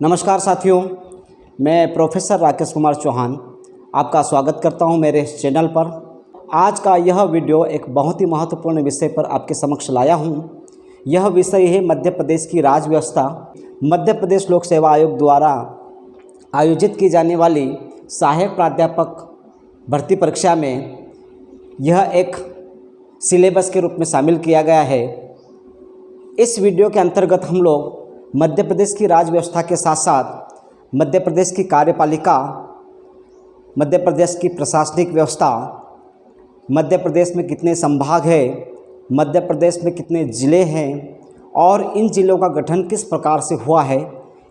नमस्कार साथियों, मैं प्रोफेसर राकेश कुमार चौहान आपका स्वागत करता हूं मेरे इस चैनल पर। आज का यह वीडियो एक बहुत ही महत्वपूर्ण विषय पर आपके समक्ष लाया हूं। यह विषय है मध्य प्रदेश की राज्य व्यवस्था। मध्य प्रदेश लोक सेवा आयोग द्वारा आयोजित की जाने वाली सहायक प्राध्यापक भर्ती परीक्षा में यह एक सिलेबस के रूप में शामिल किया गया है। इस वीडियो के अंतर्गत हम लोग मध्य प्रदेश की राज्य व्यवस्था के साथ साथ मध्य प्रदेश की कार्यपालिका, मध्य प्रदेश की प्रशासनिक व्यवस्था, मध्य प्रदेश में कितने संभाग हैं, मध्य प्रदेश में कितने ज़िले हैं और इन ज़िलों का गठन किस प्रकार से हुआ है,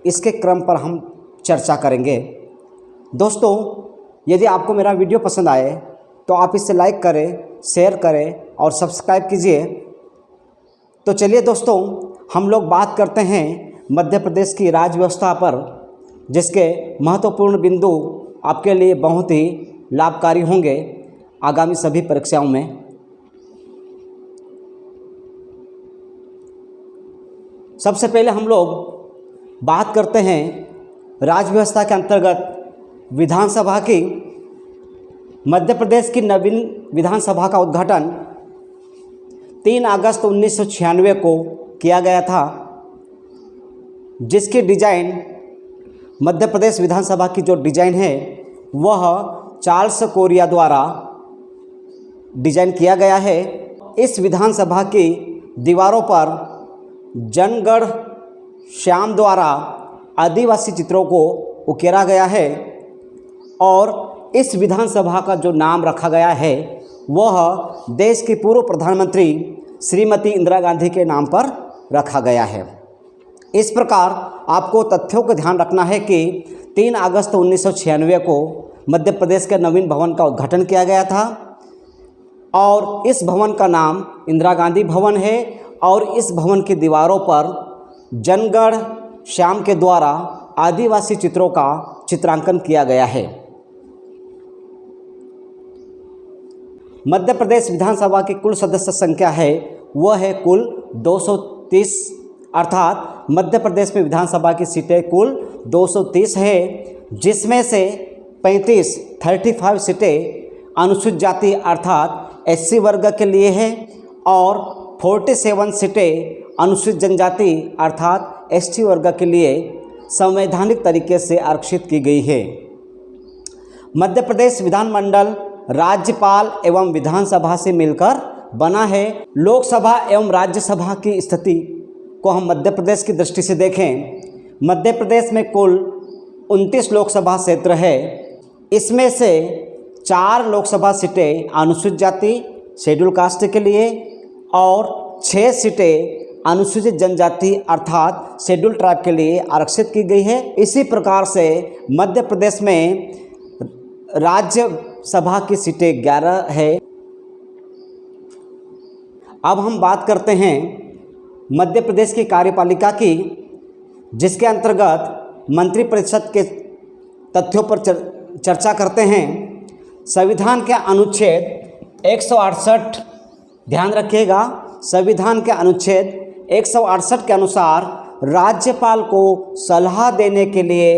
इसके क्रम पर हम चर्चा करेंगे। दोस्तों, यदि आपको मेरा वीडियो पसंद आए तो आप इसे लाइक करें, शेयर करें और सब्सक्राइब कीजिए। तो चलिए दोस्तों, हम लोग बात करते हैं मध्य प्रदेश की राज्य व्यवस्था पर, जिसके महत्वपूर्ण बिंदु आपके लिए बहुत ही लाभकारी होंगे आगामी सभी परीक्षाओं में। सबसे पहले हम लोग बात करते हैं राज्य व्यवस्था के अंतर्गत विधानसभा की। मध्य प्रदेश की नवीन विधानसभा का उद्घाटन 3 अगस्त 1996 को किया गया था, जिसकी डिज़ाइन मध्य प्रदेश विधानसभा की जो डिज़ाइन है वह चार्ल्स कोरिया द्वारा डिज़ाइन किया गया है। इस विधानसभा की दीवारों पर जनगण श्याम द्वारा आदिवासी चित्रों को उकेरा गया है और इस विधानसभा का जो नाम रखा गया है वह देश की पूर्व प्रधानमंत्री श्रीमती इंदिरा गांधी के नाम पर रखा गया है। इस प्रकार आपको तथ्यों का ध्यान रखना है कि 3 अगस्त 1996 को मध्य प्रदेश के नवीन भवन का उद्घाटन किया गया था और इस भवन का नाम इंदिरा गांधी भवन है और इस भवन की दीवारों पर जनगण श्याम के द्वारा आदिवासी चित्रों का चित्रांकन किया गया है। मध्य प्रदेश विधानसभा की कुल सदस्य संख्या है वह है कुल 230, अर्थात मध्य प्रदेश में विधानसभा की सीटें कुल 230 है, जिसमें से 35 सीटें अनुसूचित जाति अर्थात SC वर्ग के लिए है और 47 सीटें अनुसूचित जनजाति अर्थात ST वर्ग के लिए संवैधानिक तरीके से आरक्षित की गई है। मध्य प्रदेश विधानमंडल राज्यपाल एवं विधानसभा से मिलकर बना है। लोकसभा एवं राज्यसभा की स्थिति को हम मध्य प्रदेश की दृष्टि से देखें, मध्य प्रदेश में कुल 29 लोकसभा क्षेत्र है। इसमें से 4 लोकसभा सीटें अनुसूचित जाति शेड्यूल कास्ट के लिए और 6 सीटें अनुसूचित जनजाति अर्थात शेड्यूल ट्राइब के लिए आरक्षित की गई है। इसी प्रकार से मध्य प्रदेश में राज्यसभा की सीटें 11 है। अब हम बात करते हैं मध्य प्रदेश की कार्यपालिका की, जिसके अंतर्गत मंत्रिपरिषद के तथ्यों पर चर्चा करते हैं। संविधान के अनुच्छेद 168, ध्यान रखिएगा, संविधान के अनुच्छेद 168 के अनुसार राज्यपाल को सलाह देने के लिए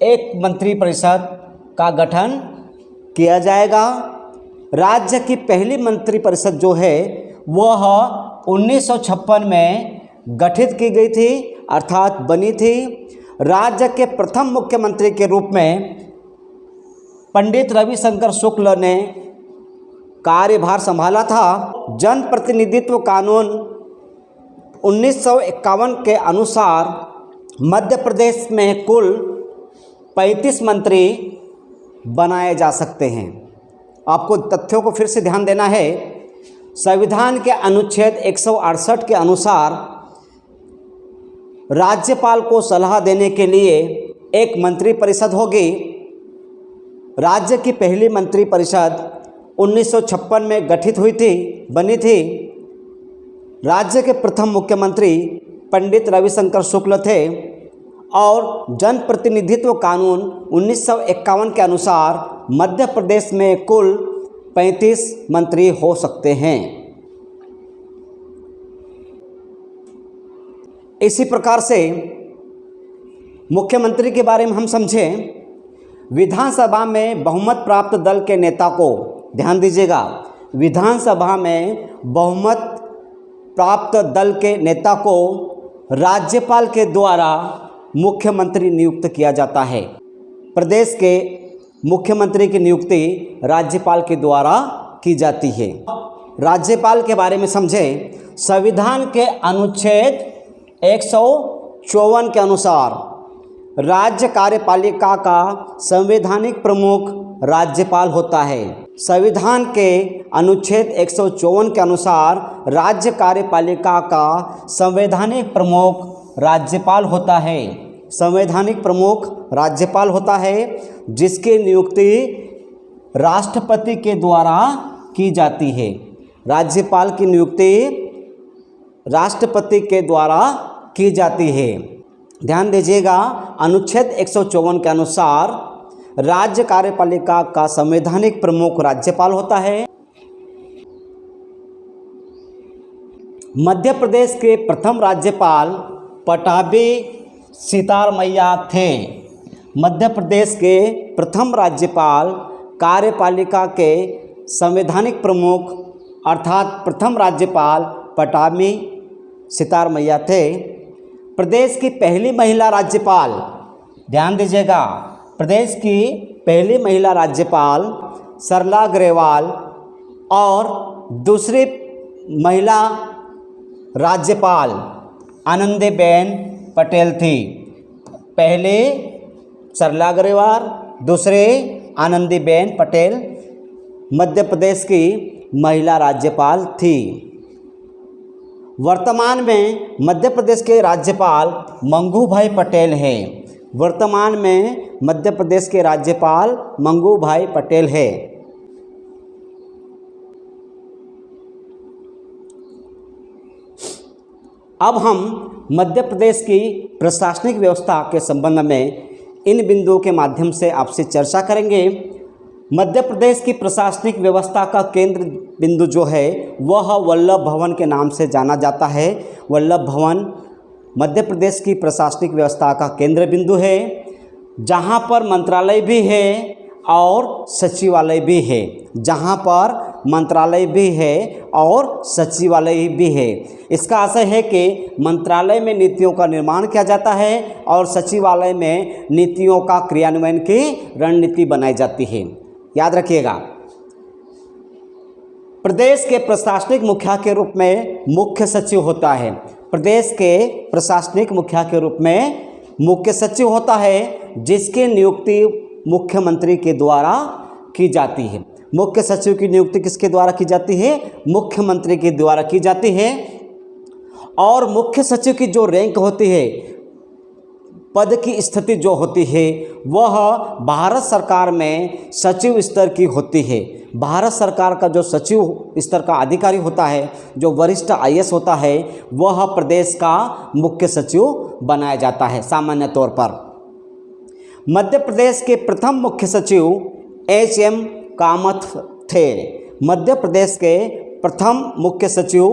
एक मंत्रिपरिषद का गठन किया जाएगा। राज्य की पहली मंत्रिपरिषद जो है वह 1956 में गठित की गई थी अर्थात बनी थी। राज्य के प्रथम मुख्यमंत्री के रूप में पंडित रविशंकर शुक्ल ने कार्यभार संभाला था। जन प्रतिनिधित्व कानून 1951 के अनुसार मध्य प्रदेश में कुल 35 मंत्री बनाए जा सकते हैं। आपको तथ्यों को फिर से ध्यान देना है। संविधान के अनुच्छेद 168 के अनुसार राज्यपाल को सलाह देने के लिए एक मंत्रिपरिषद होगी। राज्य की पहली मंत्रिपरिषद 1956 में गठित हुई थी, बनी थी। राज्य के प्रथम मुख्यमंत्री पंडित रविशंकर शुक्ल थे और जनप्रतिनिधित्व कानून 1951 के अनुसार मध्य प्रदेश में कुल 35 मंत्री हो सकते हैं। इसी प्रकार से मुख्यमंत्री के बारे में हम समझें। विधानसभा में बहुमत प्राप्त दल के नेता को, ध्यान दीजिएगा, विधानसभा में बहुमत प्राप्त दल के नेता को राज्यपाल के द्वारा मुख्यमंत्री नियुक्त किया जाता है। प्रदेश के मुख्यमंत्री की नियुक्ति राज्यपाल के द्वारा की जाती है। राज्यपाल के बारे में समझें। संविधान के अनुच्छेद 154 के अनुसार राज्य कार्यपालिका का संवैधानिक प्रमुख राज्यपाल होता है। संविधान के अनुच्छेद 154 के अनुसार राज्य कार्यपालिका का संवैधानिक प्रमुख राज्यपाल होता है। संवैधानिक प्रमुख राज्यपाल होता है, जिसकी नियुक्ति राष्ट्रपति के द्वारा की जाती है। राज्यपाल की नियुक्ति राष्ट्रपति के द्वारा की जाती है। ध्यान दीजिएगा, अनुच्छेद 154 के अनुसार राज्य कार्यपालिका का संवैधानिक प्रमुख राज्यपाल होता है। मध्य प्रदेश के प्रथम राज्यपाल पटाभी सितारमैया थे। मध्य प्रदेश के प्रथम राज्यपाल कार्यपालिका के संवैधानिक प्रमुख अर्थात प्रथम राज्यपाल पटाभी सितारमैया थे। प्रदेश की पहली महिला राज्यपाल, ध्यान दीजिएगा, प्रदेश की पहली महिला राज्यपाल सरला ग्रेवाल और दूसरी महिला राज्यपाल आनंदीबेन पटेल थी। पहले सरला ग्रेवाल, दूसरे आनंदीबेन पटेल मध्य प्रदेश की महिला राज्यपाल थी। वर्तमान में मध्य प्रदेश के राज्यपाल मंगू भाई पटेल हैं। वर्तमान में मध्य प्रदेश के राज्यपाल मंगू भाई पटेल है। अब हम मध्य प्रदेश की प्रशासनिक व्यवस्था के संबंध में इन बिंदुओं के माध्यम से आपसे चर्चा करेंगे। मध्य प्रदेश की प्रशासनिक व्यवस्था का केंद्र बिंदु जो है वह वल्लभ भवन के नाम से जाना जाता है। वल्लभ भवन मध्य प्रदेश की प्रशासनिक व्यवस्था का केंद्र बिंदु है, जहां पर मंत्रालय भी है और सचिवालय भी है। जहां पर मंत्रालय भी है और सचिवालय भी है। इसका आशय है कि मंत्रालय में नीतियों का निर्माण किया जाता है और सचिवालय में नीतियों का क्रियान्वयन की रणनीति बनाई जाती है। याद रखिएगा, प्रदेश के प्रशासनिक मुखिया के रूप में मुख्य सचिव होता है। प्रदेश के प्रशासनिक मुखिया के रूप में मुख्य सचिव होता है, जिसकी नियुक्ति मुख्यमंत्री के द्वारा की जाती है। मुख्य सचिव की नियुक्ति किसके द्वारा की जाती है? मुख्यमंत्री के द्वारा की जाती है। और मुख्य सचिव की जो रैंक होती है, पद की स्थिति जो होती है, वह भारत सरकार में सचिव स्तर की होती है। भारत सरकार का जो सचिव स्तर का अधिकारी होता है, जो वरिष्ठ IAS होता है, वह प्रदेश का मुख्य सचिव बनाया जाता है सामान्य तौर पर। मध्य प्रदेश के प्रथम मुख्य सचिव HM कामत थे। मध्य प्रदेश के प्रथम मुख्य सचिव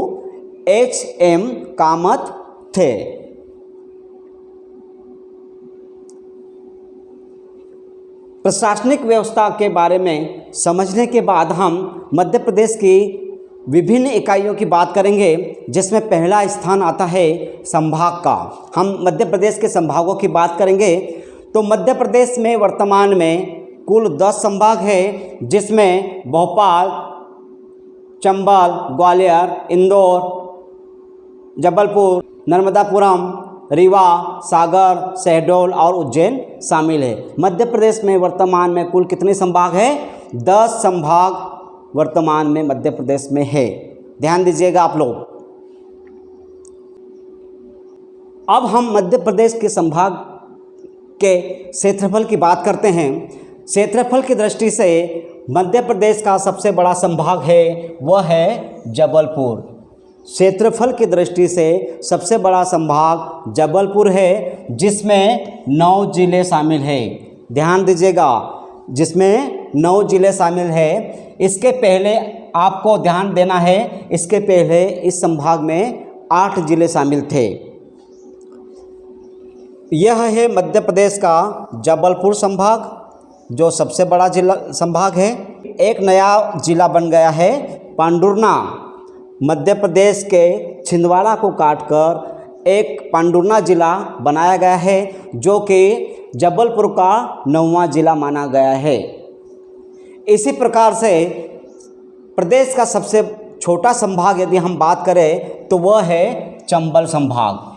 HM कामत थे। प्रशासनिक व्यवस्था के बारे में समझने के बाद हम मध्य प्रदेश की विभिन्न इकाइयों की बात करेंगे, जिसमें पहला स्थान आता है संभाग का। हम मध्य प्रदेश के संभागों की बात करेंगे तो मध्य प्रदेश में वर्तमान में कुल 10 संभाग है, जिसमें भोपाल, चंबल, ग्वालियर, इंदौर, जबलपुर, नर्मदापुरम, रीवा, सागर, शहडोल और उज्जैन शामिल है। मध्य प्रदेश में वर्तमान में कुल कितने संभाग है? 10 संभाग वर्तमान में मध्य प्रदेश में है। ध्यान दीजिएगा आप लोग। अब हम मध्य प्रदेश के संभाग के क्षेत्रफल की बात करते हैं। क्षेत्रफल की दृष्टि से मध्य प्रदेश का सबसे बड़ा संभाग है वह है जबलपुर। क्षेत्रफल की दृष्टि से सबसे बड़ा संभाग जबलपुर है, जिसमें 9 जिले शामिल हैं। ध्यान दीजिएगा, जिसमें 9 जिले शामिल है। इसके पहले आपको ध्यान देना है, इसके पहले इस संभाग में 8 जिले शामिल थे। यह है मध्य प्रदेश का जबलपुर संभाग, जो सबसे बड़ा जिला संभाग है। एक नया जिला बन गया है पांडुरना। मध्य प्रदेश के छिंदवाड़ा को काटकर एक पांडुरना जिला बनाया गया है, जो कि जबलपुर का 9वां जिला माना गया है। इसी प्रकार से प्रदेश का सबसे छोटा संभाग यदि हम बात करें तो वह है चंबल संभाग।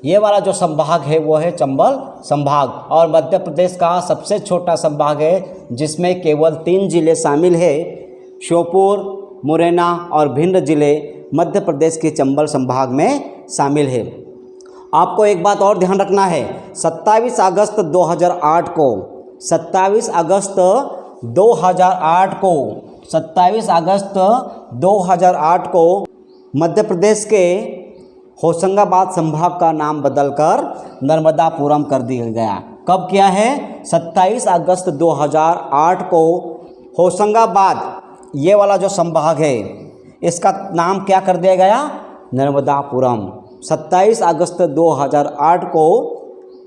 ये वाला जो संभाग है वो है चंबल संभाग, और मध्य प्रदेश का सबसे छोटा संभाग है जिसमें केवल 3 जिले शामिल है। श्योपुर, मुरैना और भिंड जिले मध्य प्रदेश के चंबल संभाग में शामिल है। आपको एक बात और ध्यान रखना है, 27 अगस्त 2008 को 27 अगस्त 2008 को मध्य प्रदेश के होशंगाबाद संभाग का नाम बदलकर नर्मदापुरम कर दिया गया। कब किया है? 27 अगस्त 2008 को होशंगाबाद, ये वाला जो संभाग है इसका नाम क्या कर दिया गया? नर्मदापुरम। 27 अगस्त 2008 को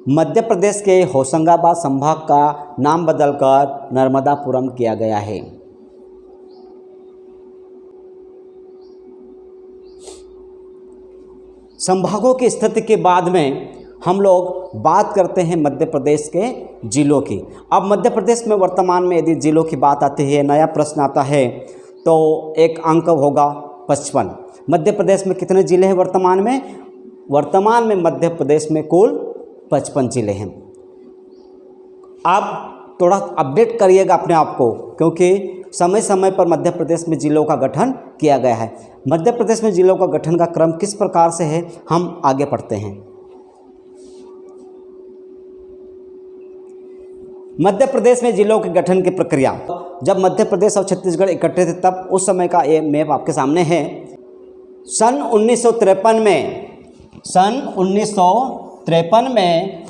मध्य प्रदेश के होशंगाबाद संभाग का नाम बदलकर नर्मदापुरम किया गया है। संभागों की स्थिति के बाद में हम लोग बात करते हैं मध्य प्रदेश के जिलों की। अब मध्य प्रदेश में वर्तमान में यदि जिलों की बात आती है, नया प्रश्न आता है तो एक अंक होगा 55। मध्य प्रदेश में कितने जिले हैं वर्तमान में? वर्तमान में मध्य प्रदेश में कुल 55 जिले हैं। आप थोड़ा अपडेट करिएगा अपने आप को, क्योंकि समय समय पर मध्य प्रदेश में जिलों का गठन किया गया है। मध्य प्रदेश में जिलों का गठन का क्रम किस प्रकार से है, हम आगे पढ़ते हैं। मध्य प्रदेश में जिलों के गठन की प्रक्रिया, जब मध्य प्रदेश और छत्तीसगढ़ इकट्ठे थे तब उस समय का ये मैप आपके सामने है। सन 1953 में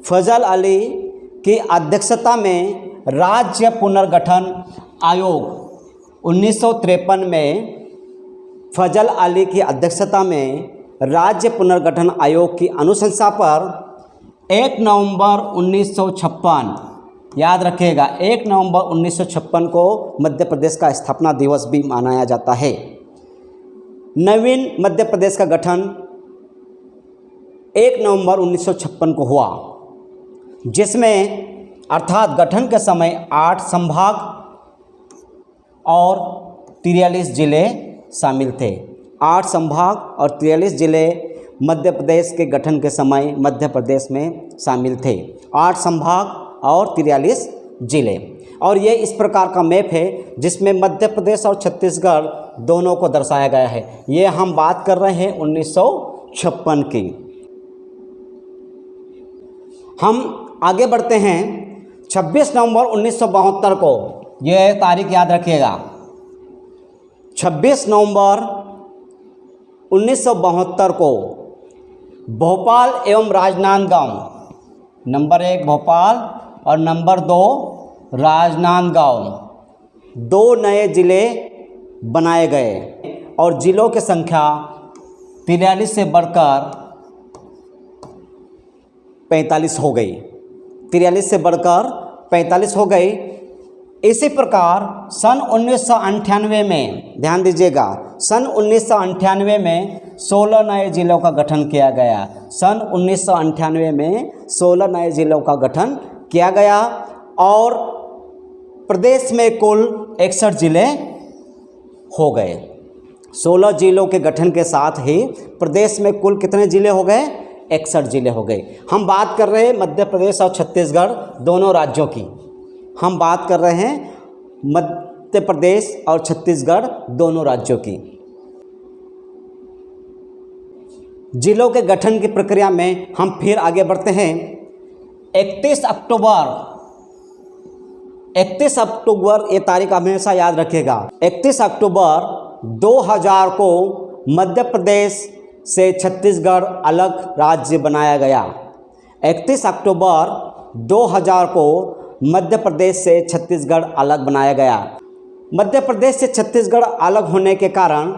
फजल अली की अध्यक्षता में राज्य पुनर्गठन आयोग 1953 में फजल अली की अध्यक्षता में राज्य पुनर्गठन आयोग की अनुशंसा पर 1 नवंबर 1956, याद रखिएगा 1 नवंबर 1956 को मध्य प्रदेश का स्थापना दिवस भी मनाया जाता है। नवीन मध्य प्रदेश का गठन 1 नवंबर 1956 को हुआ, जिसमें अर्थात गठन के समय 8 संभाग और 43 जिले शामिल थे। 8 संभाग और 43 जिले मध्य प्रदेश के गठन के समय मध्य प्रदेश में शामिल थे। 8 संभाग और 43 जिले, और ये इस प्रकार का मैप है जिसमें मध्य प्रदेश और छत्तीसगढ़ दोनों को दर्शाया गया है। ये हम बात कर रहे हैं 1956 की। हम आगे बढ़ते हैं। 26 नवंबर 1972 को, यह तारीख याद रखिएगा, 26 नवंबर 1972 को भोपाल एवं राजनांदगांव, नंबर 1 भोपाल और नंबर 2 राजनांदगांव, 2 नए ज़िले बनाए गए और ज़िलों की संख्या 43 से बढ़कर 45 हो गई। 43 से बढ़कर 45 हो गई। इसी प्रकार सन 1998 में, ध्यान दीजिएगा, सन 1998 में 16 नए जिलों का गठन किया गया। सन 1998 में 16 नए जिलों का गठन किया गया और प्रदेश में कुल 61 जिले हो गए। 16 जिलों के गठन के साथ ही प्रदेश में कुल कितने जिले हो गए? 61 जिले हो गए। हम बात कर रहे हैं मध्य प्रदेश और छत्तीसगढ़ दोनों राज्यों की। हम बात कर रहे हैं मध्य प्रदेश और छत्तीसगढ़ दोनों राज्यों की। जिलों के गठन की प्रक्रिया में हम फिर आगे बढ़ते हैं। 31 अक्टूबर ये तारीख हमेशा याद रखिएगा। 31 अक्टूबर 2000 को मध्य प्रदेश से छत्तीसगढ़ अलग राज्य बनाया गया। 31 अक्टूबर 2000 को मध्य प्रदेश से छत्तीसगढ़ अलग बनाया गया। मध्य प्रदेश से छत्तीसगढ़ अलग होने के कारण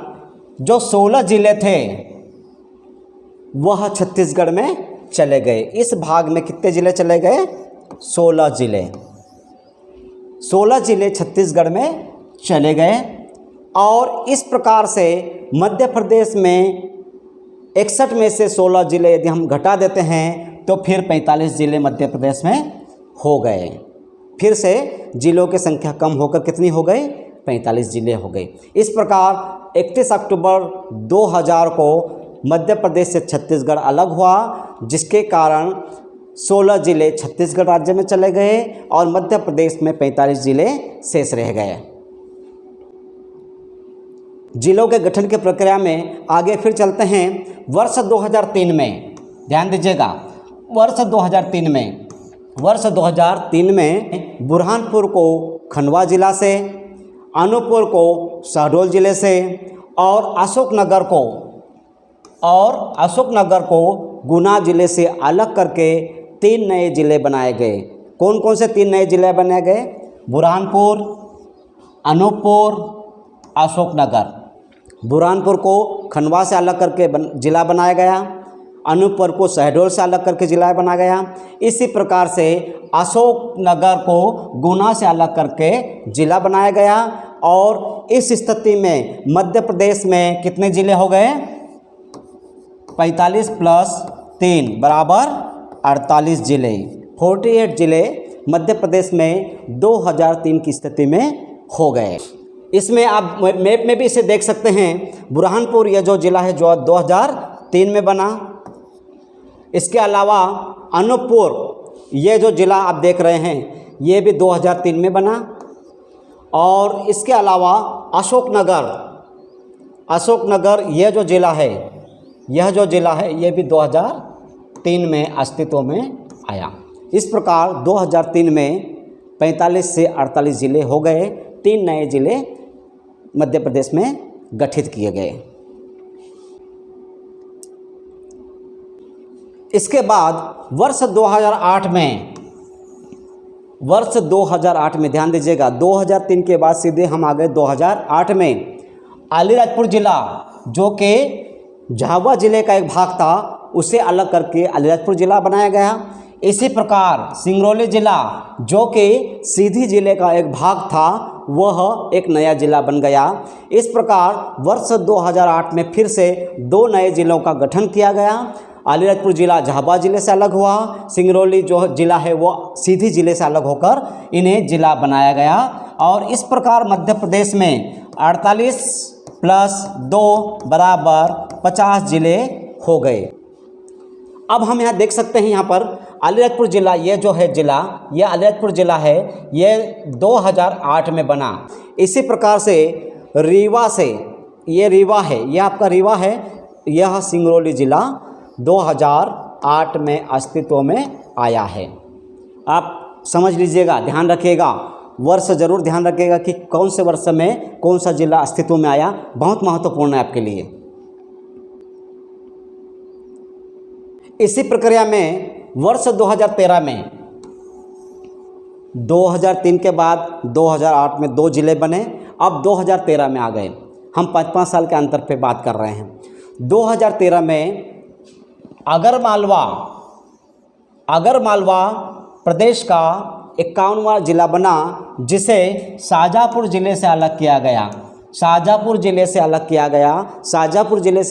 जो 16 जिले थे वह छत्तीसगढ़ में चले गए। इस भाग में कितने ज़िले चले गए? 16 ज़िले। 16 ज़िले छत्तीसगढ़ में चले गए। और इस प्रकार से मध्य प्रदेश में 61 में से 16 ज़िले यदि हम घटा देते हैं तो फिर 45 ज़िले मध्य प्रदेश में हो गए। फिर से ज़िलों की संख्या कम होकर कितनी हो गई? 45 ज़िले हो गए। इस प्रकार 31 अक्टूबर 2000 को मध्य प्रदेश से छत्तीसगढ़ अलग हुआ, जिसके कारण 16 ज़िले छत्तीसगढ़ राज्य में चले गए और मध्य प्रदेश में 45 ज़िले शेष रह गए। जिलों के गठन की प्रक्रिया में आगे फिर चलते हैं। वर्ष 2003 में ध्यान दीजिएगा, वर्ष 2003 में बुरहानपुर को खंडवा जिला से, अनूपपुर को शहडोल जिले से और अशोकनगर को गुना जिले से अलग करके 3 नए ज़िले बनाए गए। कौन कौन से 3 नए ज़िले बनाए गए? बुरहानपुर, अनूपपुर, अशोकनगर। बुरहानपुर को खंडवा से अलग करके ज़िला बनाया गया, अनूपपुर को शहडोल से अलग करके ज़िला बनाया गया। इसी प्रकार से अशोकनगर को गुना से अलग करके ज़िला बनाया गया। और इस स्थिति में मध्य प्रदेश में कितने ज़िले हो गए? 45 + 3 = 48 ज़िले। 48 ज़िले मध्य प्रदेश में 2003 की स्थिति में हो गए। इसमें आप मैप में भी इसे देख सकते हैं। बुरहानपुर यह जो ज़िला है जो 2003 में बना। इसके अलावा अनूपपुर ये जो ज़िला आप देख रहे हैं ये भी 2003 में बना। और इसके अलावा अशोकनगर यह जो ज़िला है ये भी 2003 में अस्तित्व में आया। इस प्रकार 2003 में 45 से 48 ज़िले हो गए। 3 नए ज़िले मध्य प्रदेश में गठित किए गए। इसके बाद वर्ष 2008 में ध्यान दीजिएगा, 2003 के बाद सीधे हम आ गए 2008 में। अलीराजपुर ज़िला जो कि झाबुआ ज़िले का एक भाग था उसे अलग करके अलीराजपुर ज़िला बनाया गया। इसी प्रकार सिंगरौली ज़िला जो कि सीधी ज़िले का एक भाग था वह एक नया ज़िला बन गया। इस प्रकार वर्ष 2008 में फिर से 2 नए ज़िलों का गठन किया गया। अलीराजपुर ज़िला झाबुआ ज़िले से अलग हुआ, सिंगरौली जो ज़िला है वो सीधी ज़िले से अलग होकर इन्हें ज़िला बनाया गया। और इस प्रकार मध्य प्रदेश में 48 + 2 = 50 ज़िले हो गए। अब हम यहाँ देख सकते हैं, यहाँ पर अलीराजपुर ज़िला ये जो है ज़िला, ये अलीराजपुर ज़िला है, ये 2008 में बना। इसी प्रकार से रीवा से, ये रीवा है, यह आपका रीवा है, यह सिंगरौली ज़िला 2008 में अस्तित्व में आया है। आप समझ लीजिएगा, ध्यान रखिएगा, वर्ष ज़रूर ध्यान रखिएगा कि कौन से वर्ष में कौन सा ज़िला अस्तित्व में आया, बहुत महत्वपूर्ण है आपके लिए। इसी प्रक्रिया में वर्ष 2013 में 2003 के बाद 2008 में 2 ज़िले बने। अब 2013 में आ गए, हम 5-5 साल के अंतर पे बात कर रहे हैं। 2013 में आगरमालवा प्रदेश का 51वां ज़िला बना, जिसे शाहजहाँपुर ज़िले से अलग किया गया। शाहजहाँपुर ज़िले से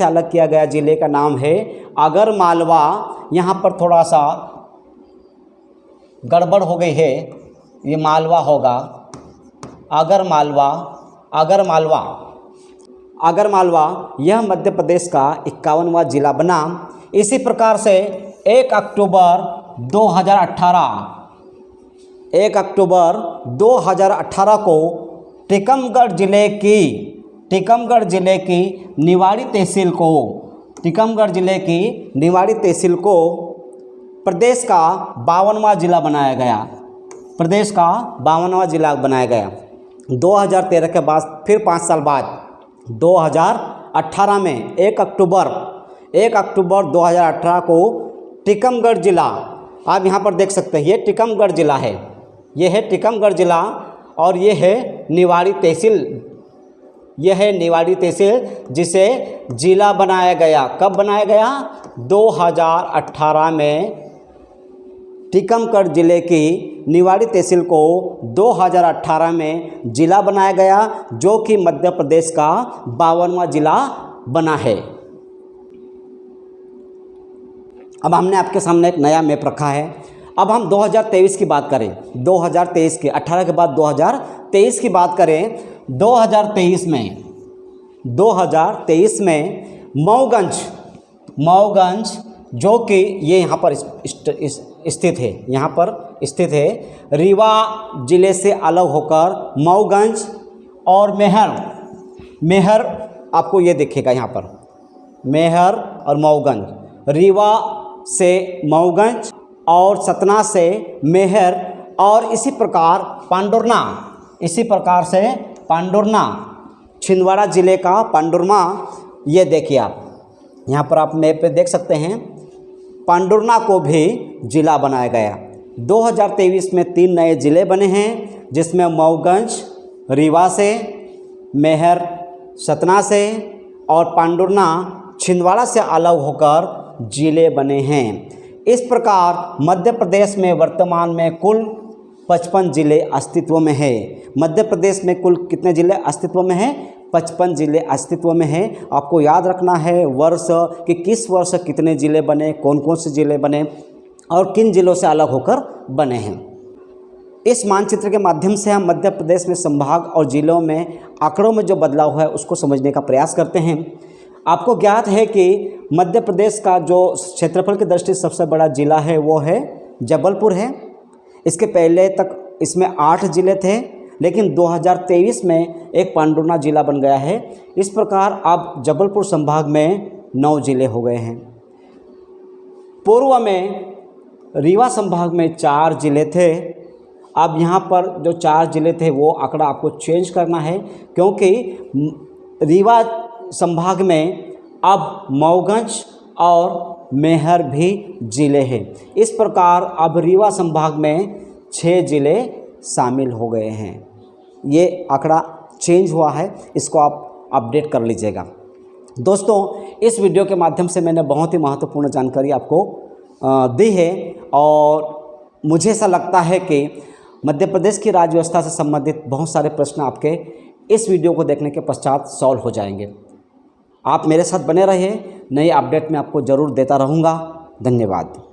अलग किया गया ज़िले का नाम है आगरमालवा। यहाँ पर थोड़ा सा गड़बड़ हो गई है, ये मालवा होगा, आगरमालवा यह मध्य प्रदेश का 51वां ज़िला बना। इसी प्रकार से 1 अक्टूबर 2018 को टीकमगढ़ ज़िले की निवाड़ी तहसील को प्रदेश का 52वां ज़िला बनाया गया। 2013 के बाद फिर 5 साल बाद 2018 में 1 अक्टूबर 2018 को टीकमगढ़ ज़िला, आप यहाँ पर देख सकते हैं, ये टीकमगढ़ ज़िला है, ये है टीकमगढ़ ज़िला और ये है निवाड़ी तहसील, जिसे ज़िला बनाया गया। कब बनाया गया? 2018 में टीकमगढ़ जिले की निवाड़ी तहसील को 2018 में ज़िला बनाया गया, जो कि मध्य प्रदेश का 52वां ज़िला बना है। अब हमने आपके सामने एक नया मैप रखा है। अब हम 2023 की बात करें, 2023 के 18 के बाद 2023 की बात करें। 2023 में मऊगंज जो कि ये यहाँ पर स्थित है, यहाँ पर स्थित है, रीवा ज़िले से अलग होकर मऊगंज और मेहर आपको ये दिखेगा यहाँ पर, मेहर और मऊगंज, रीवा से मऊगंज और सतना से मेहर, और इसी प्रकार पांडुरना छिंदवाड़ा ज़िले का पांडुरमा। ये देखिए आप यहाँ पर आप मैप पे देख सकते हैं, पांडुरना को भी ज़िला बनाया गया। 2023 में 3 नए ज़िले बने हैं, जिसमें मऊगंज रीवा से, मेहर सतना से और पांडुरना छिंदवाड़ा से अलग होकर ज़िले बने हैं। इस प्रकार मध्य प्रदेश में वर्तमान में कुल 55 ज़िले अस्तित्व में है। मध्य प्रदेश में कुल कितने ज़िले अस्तित्व में हैं? 55 ज़िले अस्तित्व में हैं। आपको याद रखना है वर्ष कि किस वर्ष कितने ज़िले बने, कौन कौन से ज़िले बने और किन ज़िलों से अलग होकर बने हैं। इस मानचित्र के माध्यम से हम मध्य प्रदेश में संभाग और ज़िलों में आंकड़ों में जो बदलाव हुआ है उसको समझने का प्रयास करते हैं। आपको ज्ञात है कि मध्य प्रदेश का जो क्षेत्रफल की दृष्टि से सबसे बड़ा ज़िला है वो है जबलपुर है। इसके पहले तक इसमें 8 ज़िले थे, लेकिन 2023 में एक पांडुरना ज़िला बन गया है। इस प्रकार अब जबलपुर संभाग में 9 ज़िले हो गए हैं। पूर्व में रीवा संभाग में 4 ज़िले थे। अब यहाँ पर जो 4 ज़िले थे वो आंकड़ा आपको चेंज करना है, क्योंकि रीवा संभाग में अब मऊगंज और मेहर भी ज़िले हैं। इस प्रकार अब रीवा संभाग में 6 ज़िले शामिल हो गए हैं। ये आंकड़ा चेंज हुआ है, इसको आप अपडेट कर लीजिएगा। दोस्तों, इस वीडियो के माध्यम से मैंने बहुत ही महत्वपूर्ण जानकारी आपको दी है, और मुझे ऐसा लगता है कि मध्य प्रदेश की राज्य व्यवस्था से संबंधित बहुत सारे प्रश्न आपके इस वीडियो को देखने के पश्चात सॉल्व हो जाएंगे। आप मेरे साथ बने रहिए, नई अपडेट मैं आपको ज़रूर देता रहूँगा। धन्यवाद।